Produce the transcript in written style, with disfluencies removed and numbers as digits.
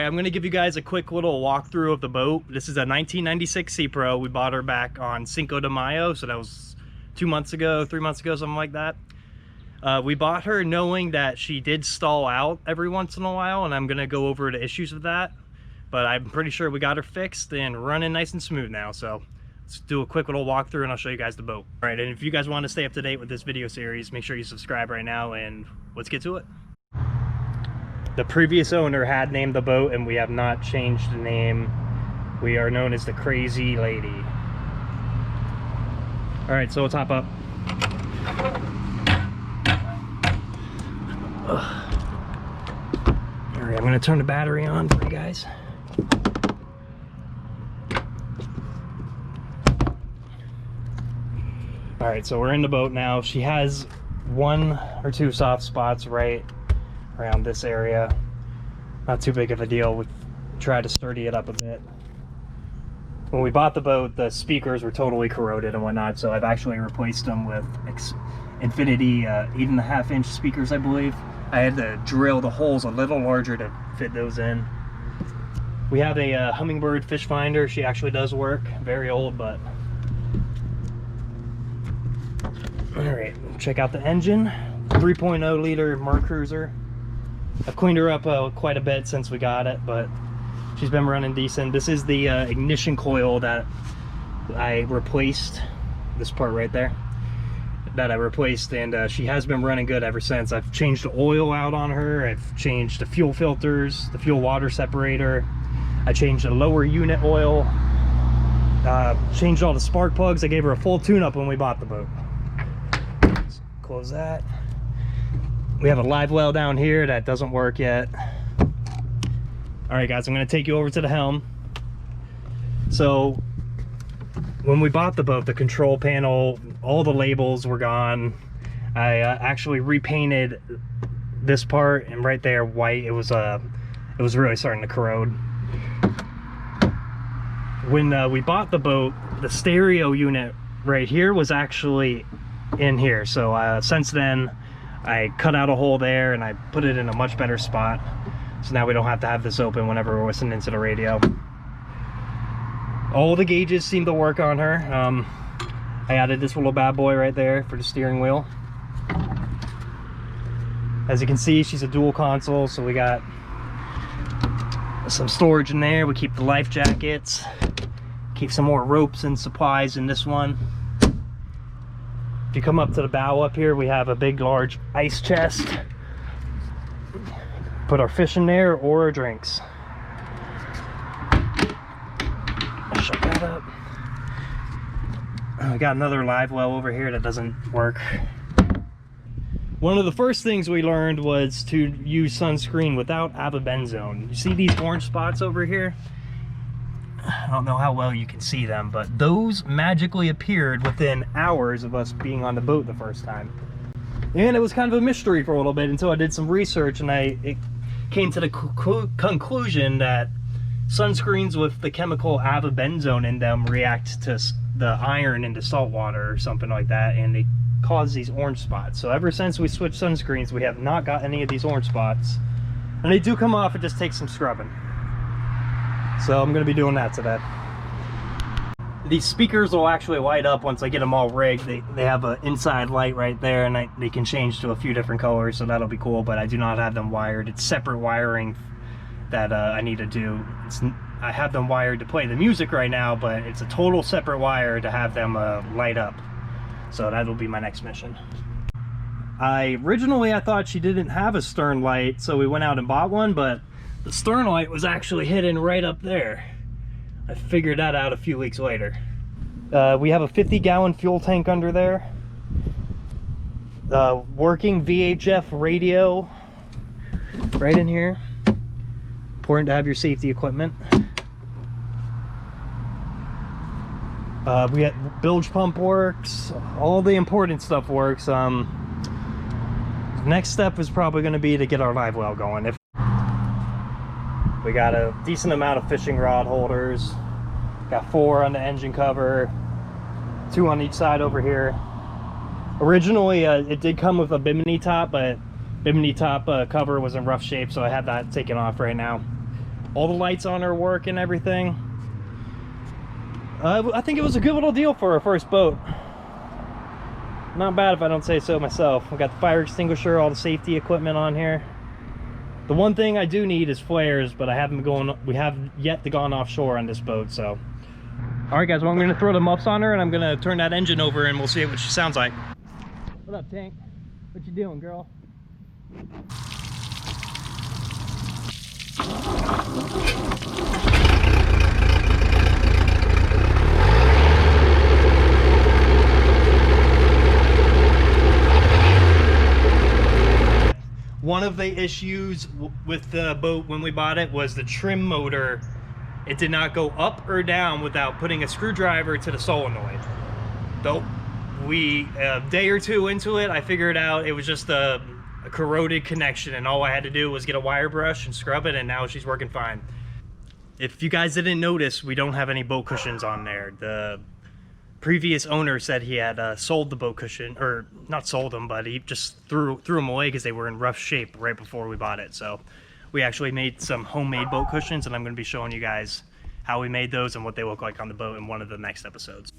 I'm gonna give you guys a quick little walkthrough of the boat. This is a 1996 Sea Pro. We bought her back on Cinco de Mayo, so that was 2 months ago, 3 months ago, something like that. We bought her knowing that she did stall out every once in a while, and I'm gonna go over the issues of that. But I'm pretty sure we got her fixed and running nice and smooth now. So let's do a quick little walkthrough and I'll show you guys the boat. All right, and if you guys want to stay up to date with this video series, make sure you subscribe right now and let's get to it. The previous owner had named the boat and we have not changed the name. We are known as the Crazy Lady. All right, so let's hop up. All right, I'm gonna turn the battery on for you guys. All right, so we're in the boat now. She has 1 or 2 soft spots right around this area. Not too big of a deal. We tried to sturdy it up a bit. When we bought the boat, the speakers were totally corroded and whatnot, so I've actually replaced them with Infinity 8.5-inch speakers, I believe. I had to drill the holes a little larger to fit those in. We have a Hummingbird fish finder. She actually does work. Very old, but... Alright, check out the engine. 3.0 liter Mercruiser. I've cleaned her up quite a bit since we got it, but she's been running decent. This is the ignition coil that I replaced. This part right there. That I replaced, and she has been running good ever since. I've changed the oil out on her. I've changed the fuel filters, the fuel water separator. I changed the lower unit oil. Changed all the spark plugs. I gave her a full tune-up when we bought the boat. Close that. We have a live well down here that doesn't work yet. All right, guys, I'm going to take you over to the helm. So when we bought the boat, the control panel, all the labels were gone. I actually repainted this part, and right there white. It was really starting to corrode. When we bought the boat, the stereo unit right here was actually in here. So since then, I cut out a hole there and I put it in a much better spot. So now we don't have to have this open whenever we're listening to the radio. All the gauges seem to work on her. I added this little bad boy right there for the steering wheel. As you can see, she's a dual console, so we got some storage in there. We keep the life jackets, keep some more ropes and supplies in this one. If you come up to the bow up here, we have a big, large ice chest. Put our fish in there or our drinks. Shut that up. We got another live well over here that doesn't work. One of the first things we learned was to use sunscreen without avobenzone. You see these orange spots over here? I don't know how well you can see them, but those magically appeared within hours of us being on the boat the first time. And it was kind of a mystery for a little bit until I did some research, and it came to the conclusion that sunscreens with the chemical avobenzone in them react to the iron into salt water or something like that, and they cause these orange spots. So ever since we switched sunscreens, we have not got any of these orange spots, and they do come off. It just takes some scrubbing. So I'm going to be doing that today. These speakers will actually light up once I get them all rigged. They have an inside light right there, and they can change to a few different colors, so that'll be cool, but I do not have them wired. It's separate wiring that I need to do. I have them wired to play the music right now, but it's a total separate wire to have them light up. So that'll be my next mission. Originally I thought she didn't have a stern light, so we went out and bought one, but the stern light was actually hidden right up there. I figured that out a few weeks later. We have a 50-gallon fuel tank under there. Working VHF radio right in here. Important to have your safety equipment. We got bilge pump works. All the important stuff works. Next step is probably going to be to get our live well going. We got a decent amount of fishing rod holders. Got 4 on the engine cover, 2 on each side over here. Originally, it did come with a bimini top, but bimini top cover was in rough shape, so I have that taken off right now. All the lights on her work and everything. I think it was a good little deal for our first boat. Not bad if I don't say so myself. We got the fire extinguisher, all the safety equipment on here. The one thing I do need is flares, but we haven't yet gone offshore on this boat, so. All right, guys, well, I'm gonna throw the muffs on her and I'm gonna turn that engine over and we'll see what she sounds like. What up, Tank? What you doing, girl? One of the issues with the boat when we bought it was the trim motor. It did not go up or down without putting a screwdriver to the solenoid. Though a day or two into it, I figured out it was just a corroded connection, and all I had to do was get a wire brush and scrub it, and now she's working fine. If you guys didn't notice, we don't have any boat cushions on there. The previous owner said he had sold the boat cushion, or not sold them, but he just threw them away because they were in rough shape right before we bought it. So we actually made some homemade boat cushions, and I'm going to be showing you guys how we made those and what they look like on the boat in one of the next episodes.